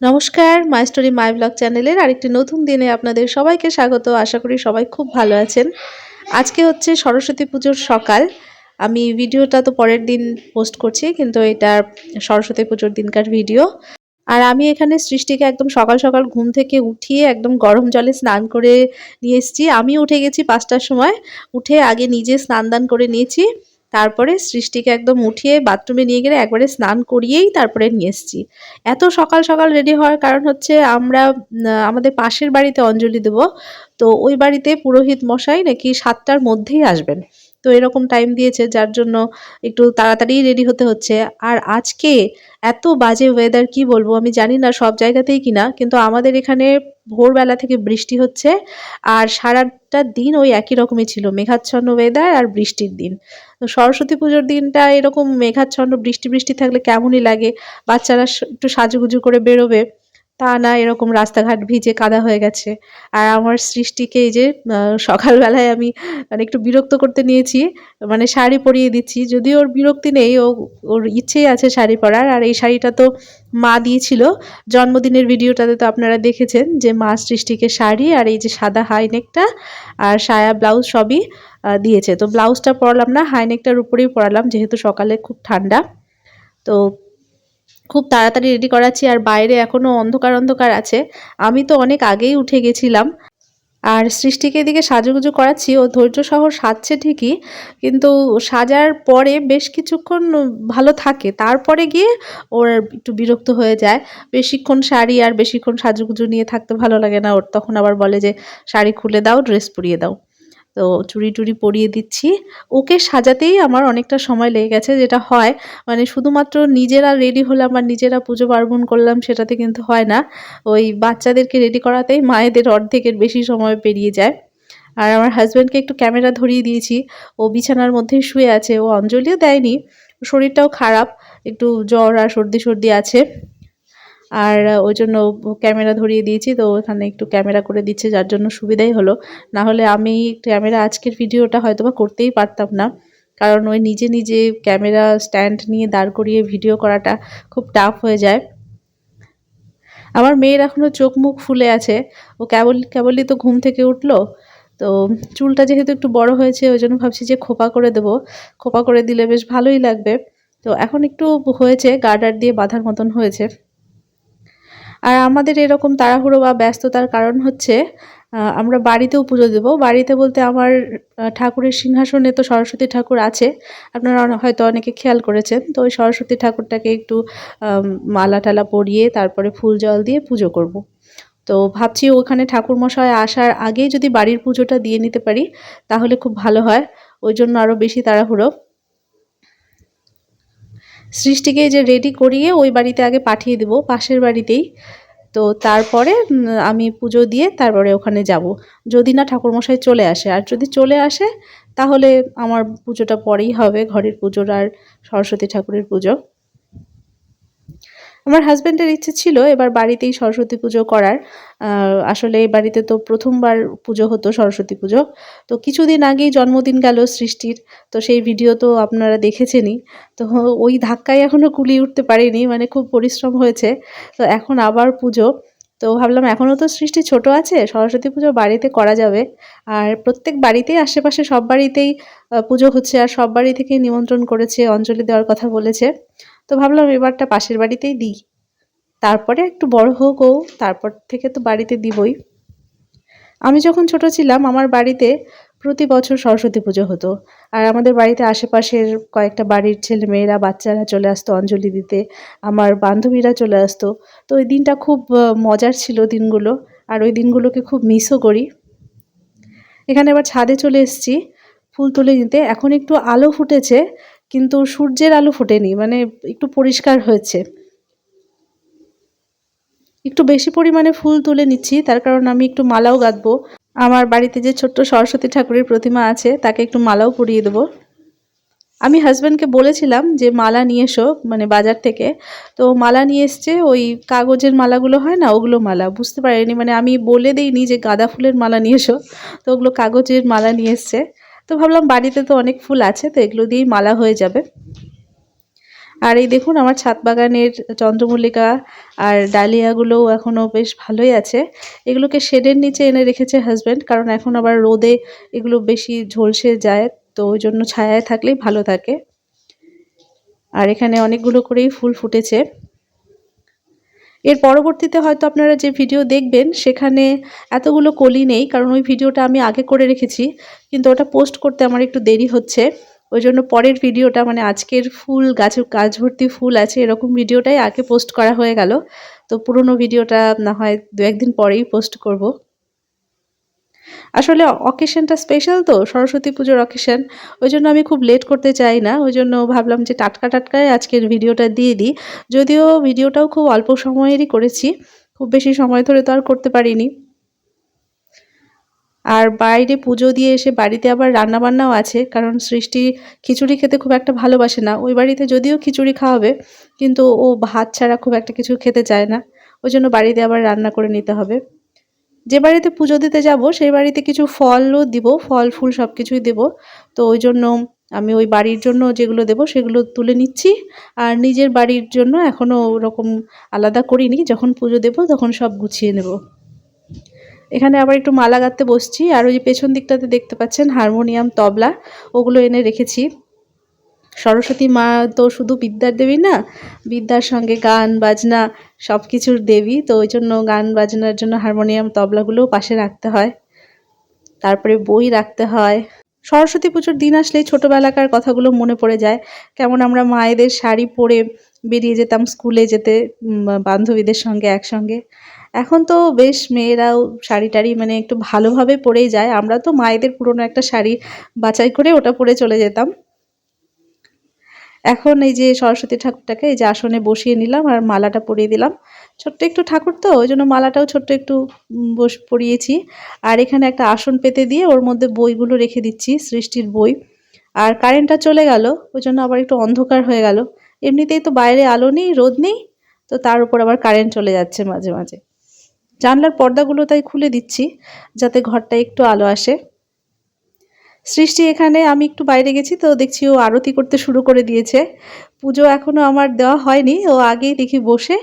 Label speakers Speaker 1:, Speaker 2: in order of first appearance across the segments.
Speaker 1: নমস্কার, my story my blog চ্যানেলের আরেকটি নতুন দিনে আপনাদের সবাইকে স্বাগত। আশা করি সবাই খুব ভালো আছেন। আজকে হচ্ছে সরস্বতী পুজোর সকাল। আমি ভিডিওটা তো পরের দিন পোস্ট করছি, কিন্তু এটা সরস্বতী পুজোর দিনকার ভিডিও। আর আমি এখানে সৃষ্টিকে একদম সকাল সকাল ঘুম থেকে উঠিয়ে একদম গরম জলে স্নান করে নিয়ে এসেছি। আমি উঠে গেছি ৫টার সময়। উঠে আগে নিজে স্নান দান করে নিয়েছি। তারপরে সৃষ্টিকে একদম উঠিয়ে বাথরুমে নিয়ে গেলে একবারে স্নান করিয়েই তারপরে নিয়ে এসেছি। এত সকাল সকাল রেডি হওয়ার কারণ হচ্ছে আমরা আমাদের পাশের বাড়িতে অঞ্জলি দেব। তো ওই বাড়িতে পুরোহিত মশাই নাকি ৭টার মধ্যেই আসবেন। তো এরকম টাইম দিয়েছে, যার জন্য একটু তাড়াতাড়ি রেডি হতে হচ্ছে। আর আজকে এত বাজে ওয়েদার, কি বলবো, আমি জানি না সব জায়গাতেই কিনা, কিন্তু আমাদের এখানে ভোরবেলা থেকে বৃষ্টি হচ্ছে। আর সারাটা দিন ওই একই রকমই ছিল, মেঘাচ্ছন্ন ওয়েদার আর বৃষ্টির দিন। তো সরস্বতী পুজোর দিনটা এরকম মেঘাচ্ছন্ন বৃষ্টি বৃষ্টি থাকলে কেমনই লাগে। বাচ্চারা একটু সাজুগুজু করে বেরোবে, তা না, এরকম রাস্তাঘাট ভিজে কাদা হয়ে গেছে। আর আমার সৃষ্টিকে এই যে সকালবেলায় আমি মানে একটু বিরক্ত করতে নিয়েছি, মানে শাড়ি পরিয়ে দিচ্ছি। যদিও ওর বিরক্তি নেই, ওর ইচ্ছেই আছে শাড়ি পরার। আর এই শাড়িটা তো মা দিয়েছিল জন্মদিনের ভিডিওটাতে, তো আপনারা দেখেছেন যে মা সৃষ্টিকে শাড়ি আর এই যে সাদা হাইনেকটা আর সায়া ব্লাউজ সবই দিয়েছে। তো ব্লাউজটা পরালাম না, হাইনেকটার উপরেই পরালাম, যেহেতু সকালে খুব ঠান্ডা। তো খুব তাড়াতাড়ি রেডি করাচ্ছি, আর বাইরে এখনো অন্ধকার অন্ধকার আছে। আমি তো অনেক আগেই উঠে গেছিলাম। আর সৃষ্টিকে এদিকে সাজুগুজু করাচ্ছি, ও ধৈর্য সহ সাজছে ঠিকই, কিন্তু সাজার পরে বেশ কিছুক্ষণ ভালো থাকে, তারপরে গিয়ে ওর একটু বিরক্ত হয়ে যায়। বেশিক্ষণ শাড়ি আর বেশিক্ষণ সাজুগুজু নিয়ে থাকতে ভালো লাগে না ওর, তখন আবার বলে যে শাড়ি খুলে দাও, ড্রেস পরিয়ে দাও। তো চুড়ি টুড়ি পরিয়ে দিচ্ছি। ওকে সাজাতেই আমার অনেকটা সময় লেগে গেছে, যেটা হয় মানে শুধুমাত্র নিজেরা রেডি হলাম আর নিজেরা পুজো পার্বণ করলাম সেটাতে কিন্তু হয় না। ওই বাচ্চাদেরকে রেডি করাতেই মায়েদের অর্ধেকের বেশি সময় পেরিয়ে যায়। আর আমার হাজব্যান্ডকে একটু ক্যামেরা ধরিয়ে দিয়েছি। ও বিছানার মধ্যেই শুয়ে আছে, ও অঞ্জলিও দেয়নি। শরীরটাও খারাপ, একটু জ্বর আর সর্দি সর্দি আছে। আর ওই জন্য ক্যামেরা ধরিয়ে দিয়েছি, তো ওখানে একটু ক্যামেরা করে দিচ্ছে, যার জন্য সুবিধাই হলো। না হলে আমি ক্যামেরা আজকের ভিডিওটা হয়তোবা করতেই পারতাম না, কারণ ওই নিজে নিজে ক্যামেরা স্ট্যান্ড নিয়ে দাঁড় করিয়ে ভিডিও করাটা খুব টাফ হয়ে যায়। আমার মেয়ের এখনো চোখ মুখ ফুলে আছে, ও কেবলই তো ঘুম থেকে উঠলো। তো চুলটা যেহেতু একটু বড় হয়েছে, ওই জন্য ভাবছি যে খোপা করে দেবো। খোপা করে দিলে বেশ ভালোই লাগবে। তো এখন একটু হয়েছে, গার্ডার দিয়ে বাঁধার মতন হয়েছে। আর আমাদের এরকম তাড়াহুড়ো বা ব্যস্ততার কারণ হচ্ছে আমরা বাড়িতেও পুজো দেব। বাড়িতে বলতে আমার ঠাকুরের সিংহাসনে তো সরস্বতী ঠাকুর আছে। আপনারা হয়তো অনেকে খেয়াল করেছেন। তো ওই সরস্বতী ঠাকুরটাকে একটু মালা টালা পরিয়ে তারপরে ফুল জল দিয়ে পুজো করব। তো ভাবছি ওখানে ঠাকুরমশাই আসার আগেই যদি বাড়ির পুজোটা দিয়ে নিতে পারি তাহলে খুব ভালো হয়। ওই জন্য আরও বেশি তাড়াহুড়ো। সৃষ্টিকে যে রেডি করিয়ে ওই বাড়িতে আগে পাঠিয়ে দেব, পাশের বাড়িতেই। তো তারপরে আমি পুজো দিয়ে তারপরে ওখানে যাব, যদি না ঠাকুরমশাই চলে আসে। আর যদি চলে আসে তাহলে আমার পুজোটা পরেই হবে, ঘরের পুজোর আর সরস্বতী ঠাকুরের পুজো। আমার হাজব্যান্ডের ইচ্ছে ছিল এবার বাড়িতেই সরস্বতী পুজো করার। আসলে এই বাড়িতে তো প্রথমবার পুজো হতো সরস্বতী পুজো। তো কিছুদিন আগেই জন্মদিন গেল সৃষ্টির, তো সেই ভিডিও তো আপনারা দেখেছেনই। তো ওই ধাক্কায় এখনও কুলিয়ে উঠতে পারিনি, মানে খুব পরিশ্রম হয়েছে। তো এখন আবার পুজো। তো ভাবলাম এখনও তো সৃষ্টি ছোট আছে, সরস্বতী পুজো বাড়িতে করা যাবে। আর প্রত্যেক বাড়িতেই, আশেপাশে সব বাড়িতেই পুজো হচ্ছে, আর সব বাড়ি থেকেই নিমন্ত্রণ করেছে, অঞ্জলি দেওয়ার কথা বলেছে। তো ভাবলাম এবারটা পাশের বাড়িতেই দিই, তারপরে একটু বড় হোক ও, তারপর থেকে তো বাড়িতে দিবই। আমি যখন ছোট ছিলাম আমার বাড়িতে প্রতি বছর সরস্বতী পুজো হতো। আর আমাদের বাড়িতে আশেপাশের কয়েকটা বাড়ির ছেলে মেয়েরা বাচ্চারা চলে আসতো অঞ্জলি দিতে, আমার বান্ধবীরা চলে আসতো। তো ওই দিনটা খুব মজার ছিল দিনগুলো। আর ওই দিনগুলোকে খুব মিসও করি। এখানে এবার ছাদে চলে এসেছি ফুল তুলে নিতে। এখন একটু আলো ফুটেছে, কিন্তু সূর্যের আলো ফোটেনি, মানে একটু পরিষ্কার হয়েছে। একটু বেশি পরিমাণে ফুল তুলে নিচ্ছি, তার কারণ আমি একটু মালাও গাঁথবো। আমার বাড়িতে যে ছোট্ট সরস্বতী ঠাকুরের প্রতিমা আছে তাকে একটু মালাও পরিয়ে দেবো। আমি হাজব্যান্ডকে বলেছিলাম যে মালা নিয়ে এসো, মানে বাজার থেকে। তো মালা নিয়ে এসছে, ওই কাগজের মালাগুলো হয় না, ওগুলো মালা। বুঝতে পারিনি, মানে আমি বলে দিইনি যে গাঁদা ফুলের মালা নিয়ে এসো, তো ওগুলো কাগজের মালা নিয়ে এসছে। তো ভাবলাম বাড়িতে তো অনেক ফুল আছে, তো এগুলো দিয়েই মালা হয়ে যাবে। আর এই দেখুন আমার ছাদ বাগানের চন্দ্রমল্লিকা আর ডালিয়াগুলোও এখনও বেশ ভালোই আছে। এগুলোকে শেডের নিচে এনে রেখেছে হাজব্যান্ড, কারণ এখন আবার রোদে এগুলো বেশি ঝলসে যায়, তো ওই জন্য ছায়ায় থাকলেই ভালো থাকে। আর এখানে অনেকগুলো করেই ফুল ফুটেছে। এর পরবর্তীতে হয়তো আপনারা যে ভিডিও দেখবেন সেখানে এতগুলো কলি নেই, কারণ ওই ভিডিওটা আমি আগে করে রেখেছি, কিন্তু ওটা পোস্ট করতে আমার একটু দেরি হচ্ছে। ওই জন্য পরের ভিডিওটা, মানে আজকের ফুল গাছ ভর্তি ফুল আছে এরকম ভিডিওটাই আগে পোস্ট করা হয়ে গেল। তো পুরনো ভিডিওটা না হয় 2-1 দিন পরেই পোস্ট করব। আসলে অকেশনটা স্পেশাল, তো সরস্বতী পুজোর অকেশন, ওই জন্য আমি খুব লেট করতে চাই না। ওই জন্য ভাবলাম যে টাটকায় আজকের ভিডিওটা দিয়ে দিই। যদিও ভিডিওটাও খুব অল্প সময়েরই করেছি, খুব বেশি সময় ধরে তো আর করতে পারিনি। আর বাইরে পুজো দিয়ে এসে বাড়িতে আবার রান্নাবান্নাও আছে, কারণ সৃষ্টি খিচুড়ি খেতে খুব একটা ভালোবাসে না। ওই বাড়িতে যদিও খিচুড়ি খাওয়াবে, কিন্তু ও ভাত ছাড়া খুব একটা কিছু খেতে চায় না। ওই জন্য বাড়িতে আবার রান্না করে নিতে হবে। যে বাড়িতে পুজো দিতে যাব সেই বাড়িতে কিছু ফলও দিব, ফল ফুল সব কিছুই দেব। তো ওই জন্য আমি ওই বাড়ির জন্য যেগুলো দেব সেগুলো তুলে নিচ্ছি। আর নিজের বাড়ির জন্য এখনও ওরকম আলাদা করিনি, যখন পুজো দেব তখন সব গুছিয়ে নেব। এখানে আবার একটু মালা গাঁথতে বসছি। আর ওই যে পেছন দিকটাতে দেখতে পাচ্ছেন হারমোনিয়াম, তবলা, ওগুলো এনে রেখেছি। সরস্বতী মা তো শুধু বিদ্যার দেবী না, বিদ্যার সঙ্গে গান বাজনা সব কিছুর দেবী, তো ওই জন্য গান বাজনার জন্য হারমোনিয়াম তবলাগুলোও পাশে রাখতে হয়। তারপরে বই রাখতে হয়। সরস্বতী পুজোর দিন আসলেই ছোটবেলাকার কথাগুলো মনে পড়ে যায়। কেমন আমরা মায়েদের শাড়ি পরে বেরিয়ে যেতাম স্কুলে যেতে, বান্ধবীদের সঙ্গে একসঙ্গে। এখন তো বেশ মেয়েরাও শাড়ি টাড়ি মানে একটু ভালোভাবে পরেই যায়। আমরা তো মায়েদের পুরনো একটা শাড়ি বাছাই করে ওটা পরে চলে যেতাম। এখন এই যে সরস্বতী ঠাকুরটাকে এই যে আসনে বসিয়ে নিলাম আর মালাটা পরিয়ে দিলাম। ছোট্ট একটু ঠাকুর তো ওই জন্য মালাটাও ছোট্ট একটু পরিয়েছি। আর এখানে একটা আসন পেতে দিয়ে ওর মধ্যে বইগুলো রেখে দিচ্ছি, সৃষ্টির বই। আর কারেন্টটা চলে গেল, ওই জন্য আবার একটু অন্ধকার হয়ে গেল। এমনিতেই তো বাইরে আলো নেই, রোদ নেই, তো তার উপর আবার কারেন্ট চলে যাচ্ছে মাঝে মাঝে। জানলার পর্দাগুলো তাই খুলে দিচ্ছি যাতে ঘরটা একটু আলো আসে। সৃষ্টি এখানে, আমি একটু বাইরে গেছি তো দেখছি ও আরতি করতে শুরু করে দিয়েছে। পুজো এখনো আমার দেওয়া হয়নি, ও আগেই দেখি বসে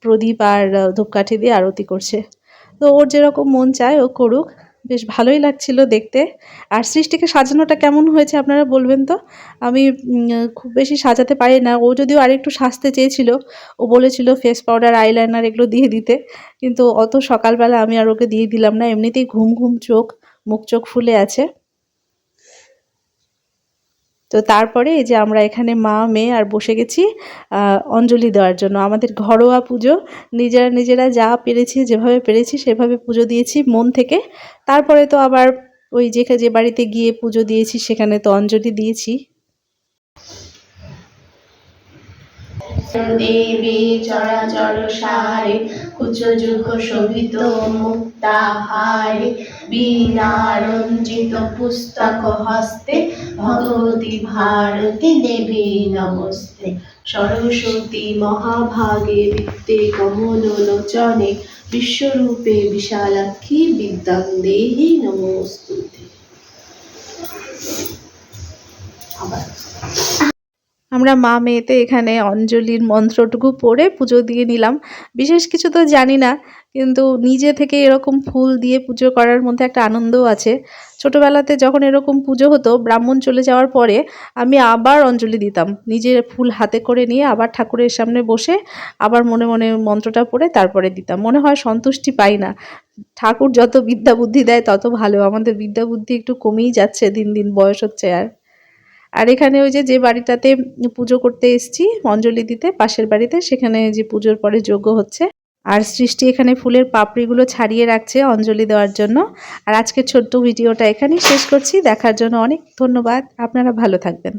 Speaker 1: প্রদীপ আর ধূপকাঠি দিয়ে আরতি করছে। তো ওর যেরকম মন চায় ও করুক, বেশ ভালোই লাগছিল দেখতে। আর সৃষ্টিকে সাজানোটা কেমন হয়েছে আপনারা বলবেন তো। আমি খুব বেশি সাজাতে পারি না। ও যদিও আরেকটু সাজতে চেয়েছিল, ও বলেছিল ফেস পাউডার আইলাইনার এগুলো দিয়ে দিতে, কিন্তু অত সকালবেলা আমি আর ওকে দিয়ে দিলাম না। এমনিতেই ঘুম ঘুম চোখ, মুখ চোখ ফুলে আছে। তো তারপরে এই যে আমরা এখানে মা মেয়ে আর বসে গেছি অঞ্জলি দেওয়ার জন্য। আমাদের ঘরোয়া পুজো, নিজেরা যা পেরেছি যেভাবে পেরেছি সেভাবে পুজো দিয়েছি মন থেকে। তারপরে তো আবার ওই যে বাড়িতে গিয়ে পুজো দিয়েছি সেখানে তো অঞ্জলি দিয়েছি।
Speaker 2: দেবী চরাচর সারে কুচযুগ শোভিত মুক্তাহারে বীণারঞ্জিত পুস্তক হস্তে ভগবতী ভারতী দেবী নমস্তে। সরস্বতী মহাভাগে বিদ্যে কমলোচনে বিশ্বরূপে বিশালাক্ষী বিদ্যাং দেহি নমস্তুতে। আবার
Speaker 1: আমরা মা মেয়েতে এখানে অঞ্জলির মন্ত্রটুকু পড়ে পুজো দিয়ে নিলাম। বিশেষ কিছু তো জানি না, কিন্তু নিজে থেকে এরকম ফুল দিয়ে পুজো করার মধ্যে একটা আনন্দও আছে। ছোটবেলাতে যখন এরকম পুজো হতো, ব্রাহ্মণ চলে যাওয়ার পরে আমি আবার অঞ্জলি দিতাম, নিজের ফুল হাতে করে নিয়ে আবার ঠাকুরের সামনে বসে আবার মনে মনে মন্ত্রটা পড়ে তারপরে দিতাম। মনে হয় সন্তুষ্টি পাই না। ঠাকুর যত বিদ্যা বুদ্ধি দেয় তত ভালো, আমাদের বিদ্যা বুদ্ধি একটু কমেই যাচ্ছে দিন দিন, বয়স হচ্ছে। আর এখানে ওই যে বাড়িটাতে পুজো করতে এসেছি অঞ্জলি দিতে, পাশের বাড়িতে, সেখানে যে পুজোর পরে যজ্ঞ হচ্ছে। আর সৃষ্টি এখানে ফুলের পাপড়িগুলো ছাড়িয়ে রাখছে অঞ্জলি দেওয়ার জন্য। আর আজকের ছোট্ট ভিডিওটা এখানেই শেষ করছি। দেখার জন্য অনেক ধন্যবাদ। আপনারা ভালো থাকবেন।